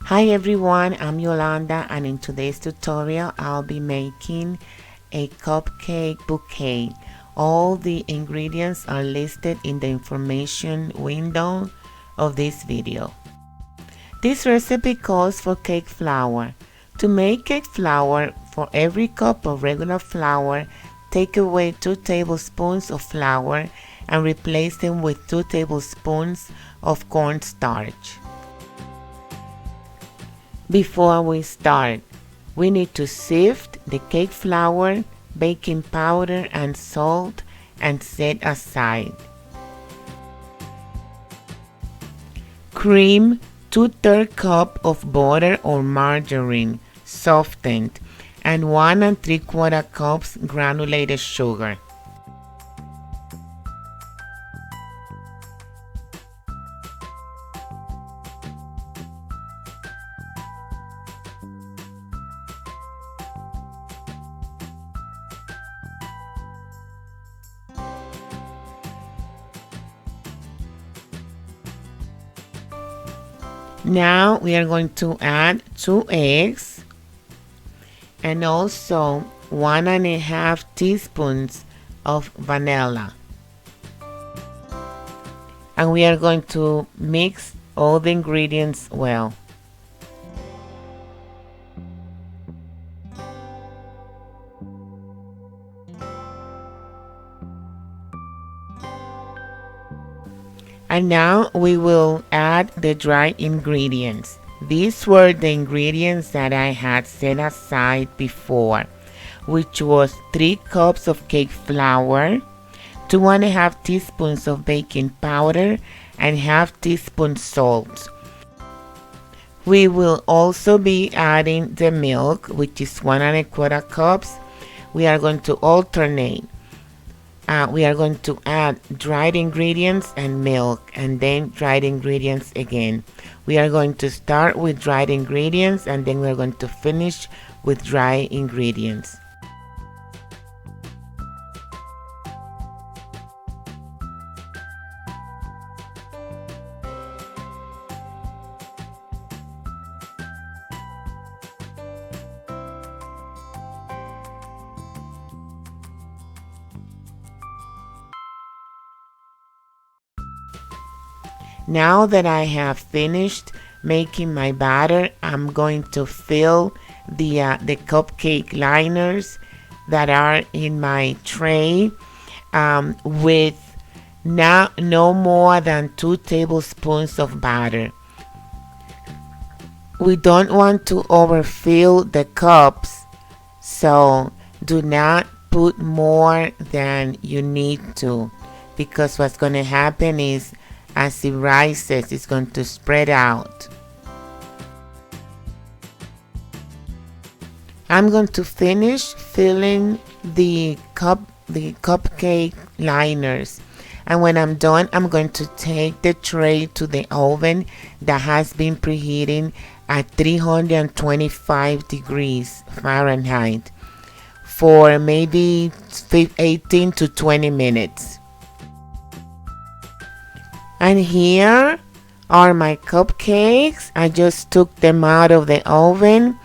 Hi everyone, I'm Yolanda, and in today's tutorial I'll be making a cupcake bouquet. All the ingredients are listed in the information window of this video. This recipe calls for cake flour. To make cake flour, for every cup of regular flour, take away 2 tablespoons of flour and replace them with 2 tablespoons of cornstarch. Before we start, we need to sift the cake flour, baking powder and salt and set aside. Cream 2/3 cup of butter or margarine, softened, and 1 3/4 cups granulated sugar. Now we are going to add 2 eggs and also 1 1/2 teaspoons of vanilla. And we are going to mix all the ingredients well. And now we will add the dry ingredients. These were the ingredients that I had set aside before, which was 3 cups of cake flour, 2 1/2 teaspoons of baking powder, and 1/2 teaspoon salt. We will also be adding the milk, which is 1 1/4 cups. We are going to alternate. We are going to add dried ingredients and milk, and then dried ingredients again. We are going to start with dried ingredients, and then we are going to finish with dry ingredients. Now that I have finished making my batter, I'm going to fill the cupcake liners that are in my tray with no more than 2 tablespoons of batter. We don't want to overfill the cups, so do not put more than you need to, because what's going to happen is as it rises, it's going to spread out. I'm going to finish filling the cupcake liners, and when I'm done, I'm going to take the tray to the oven that has been preheating at 325 degrees Fahrenheit for maybe 18 to 20 minutes. And here are my cupcakes. I just took them out of the oven.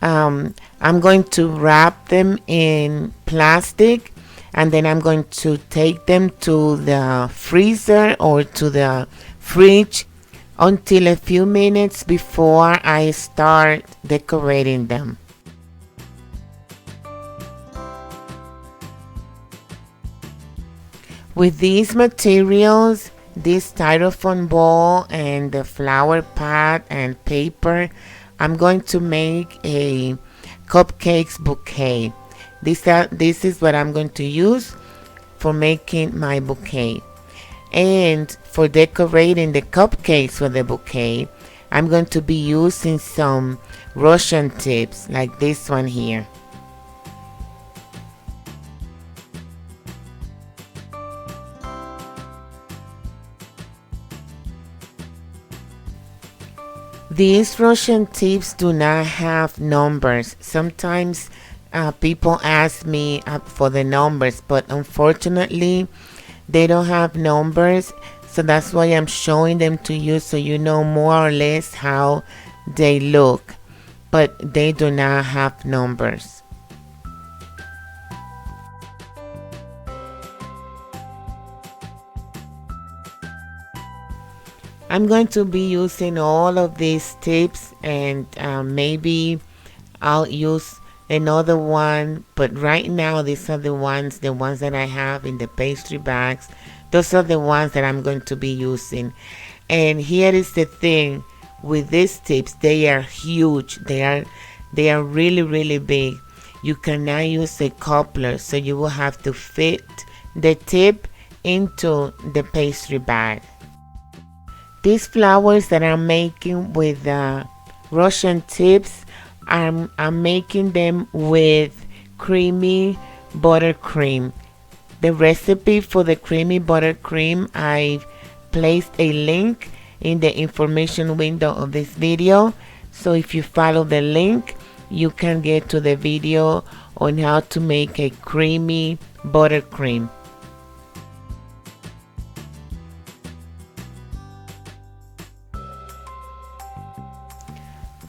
I'm going to wrap them in plastic, and then I'm going to take them to the freezer or to the fridge until a few minutes before I start decorating them. With these materials, this styrofoam bowl and the flower pot and paper, I'm going to make a cupcakes bouquet. This is what I'm going to use for making my bouquet. And for decorating the cupcakes for the bouquet, I'm going to be using some Russian tips like this one here. These Russian tips do not have numbers. Sometimes people ask me for the numbers, but unfortunately they don't have numbers. So that's why I'm showing them to you, so you know more or less how they look, but they do not have numbers. I'm going to be using all of these tips, and maybe I'll use another one, but right now these are the ones that I have in the pastry bags. Those are the ones that I'm going to be using. And here is the thing with these tips, they are huge. They are really big. You cannot use a coupler, so you will have to fit the tip into the pastry bag. These flowers that I'm making with Russian tips, I'm making them with creamy buttercream. The recipe for the creamy buttercream, I've placed a link in the information window of this video. So if you follow the link, you can get to the video on how to make a creamy buttercream.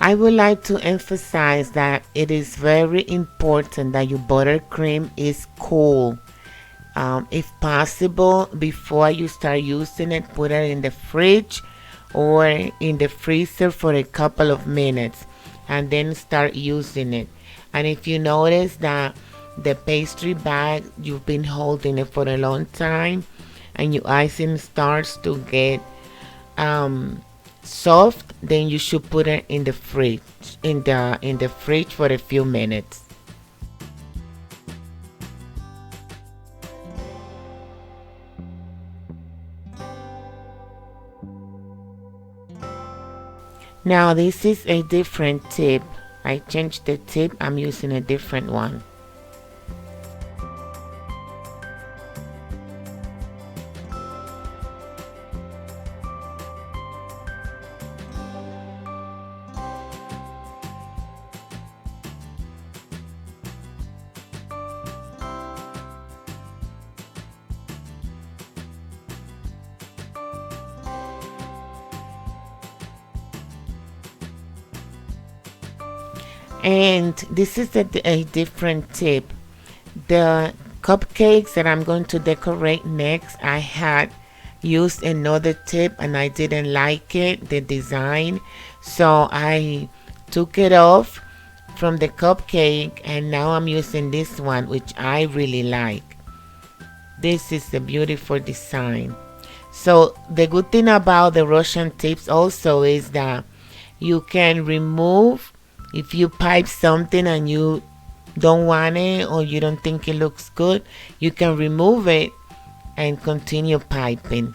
I would like to emphasize that it is very important that your buttercream is cool. If possible, before you start using it, put it in the fridge or in the freezer for a couple of minutes and then start using it. And if you notice that the pastry bag, you've been holding it for a long time and your icing starts to get soft, then you should put it in the fridge in the fridge for a few minutes. Now this is a different tip. I changed the tip. I'm using a different one. And this is a different tip. The cupcakes that I'm going to decorate next, I had used another tip and I didn't like it, the design. So I took it off from the cupcake and now I'm using this one, which I really like. This is a beautiful design. So the good thing about the Russian tips also is that you can remove, if you pipe something and you don't want it or you don't think it looks good, you can remove it and continue piping.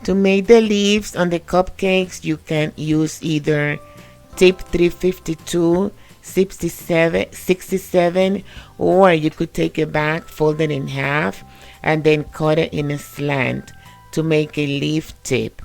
To make the leaves on the cupcakes, you can use either tip 352, 67, or you could take it back, fold it in half, and then cut it in a slant to make a leaf tip.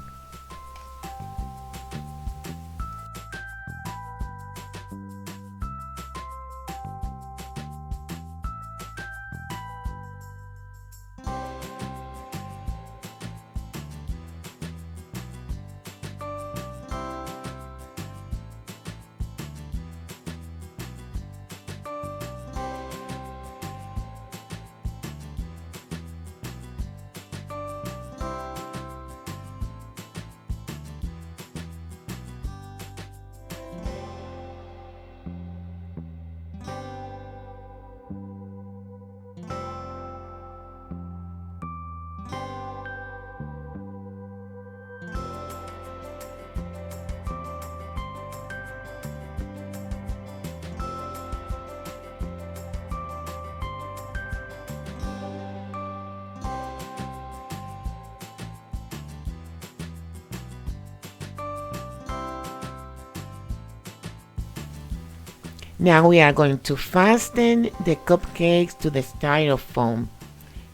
Now we are going to fasten the cupcakes to the styrofoam.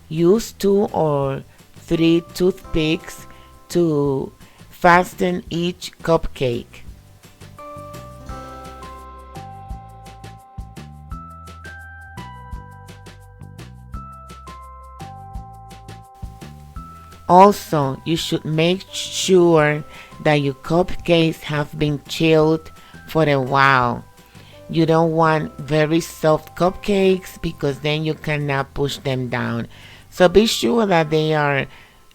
Use 2 or 3 toothpicks to fasten each cupcake. Also, you should make sure that your cupcakes have been chilled for a while. You don't want very soft cupcakes because then you cannot push them down. So be sure that they are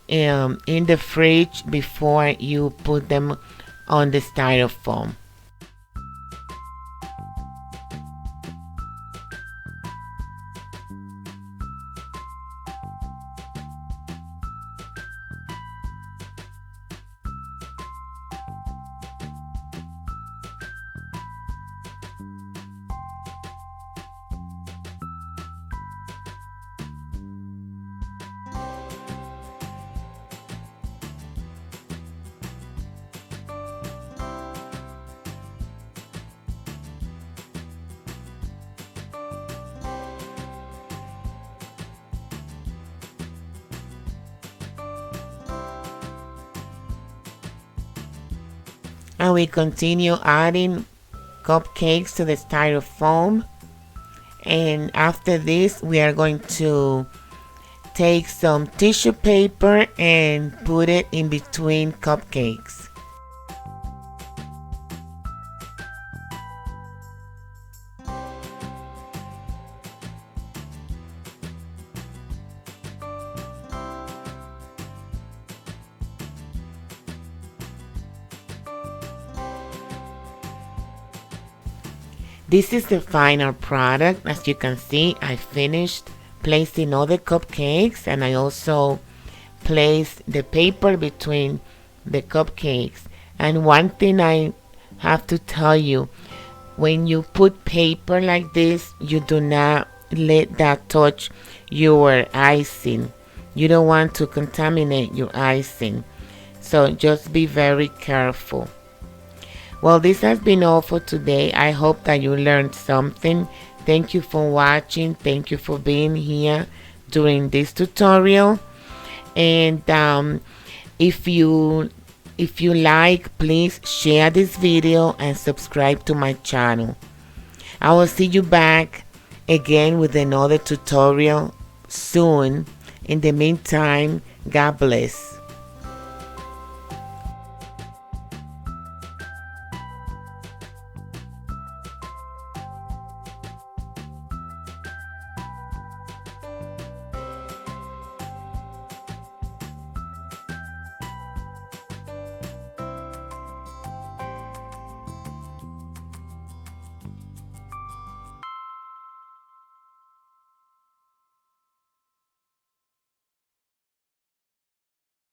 in the fridge before you put them on the styrofoam. And we continue adding cupcakes to the styrofoam. And after this, we are going to take some tissue paper and put it in between cupcakes. This is the final product. As you can see, I finished placing all the cupcakes, and I also placed the paper between the cupcakes. And one thing I have to tell you, when you put paper like this, you do not let that touch your icing. You don't want to contaminate your icing. So just be very careful. Well, this has been all for today. I hope that you learned something. Thank you for watching. Thank you for being here during this tutorial. And if you like, please share this video and subscribe to my channel. I will see you back again with another tutorial soon. In the meantime, God bless.